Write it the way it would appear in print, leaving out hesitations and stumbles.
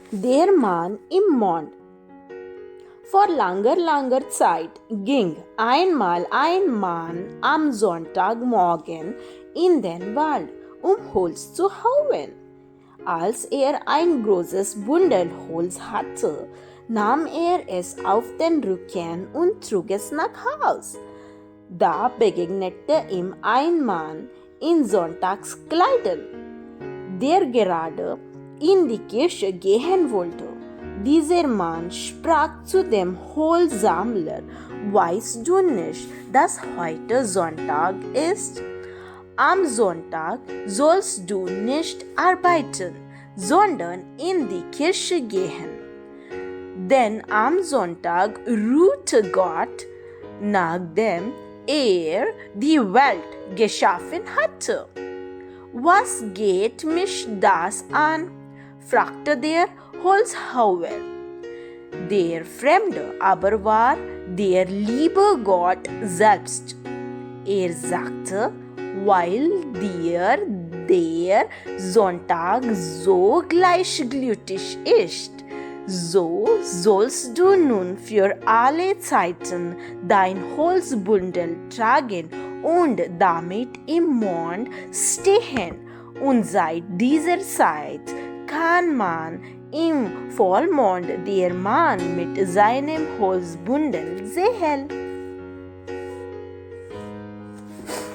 Der Mann im Mond. Vor langer Zeit ging einmal ein Mann am Sonntagmorgen in den Wald, um Holz zu hauen. Als er ein großes Bündel Holz hatte, nahm er es auf den Rücken und trug es nach Haus. Da begegnete ihm ein Mann in Sonntagskleidern, der gerade in die Kirche gehen wollte. Dieser Mann sprach zu dem Holzsammler: Weißt du nicht, dass heute Sonntag ist? Am Sonntag sollst du nicht arbeiten, sondern in die Kirche gehen. Denn am Sonntag ruhte Gott, nachdem er die Welt geschaffen hatte. Was geht mich das an? Fragte der Holzhauer. Der Fremde aber war der liebe Gott selbst. Er sagte: Weil dir der Sonntag so gleichgültig ist, so sollst du nun für alle Zeiten dein Holzbündel tragen und damit im Mond stehen. Und seit dieser Zeit kann man im Vollmond der Mann mit seinem Holzbündel sehen.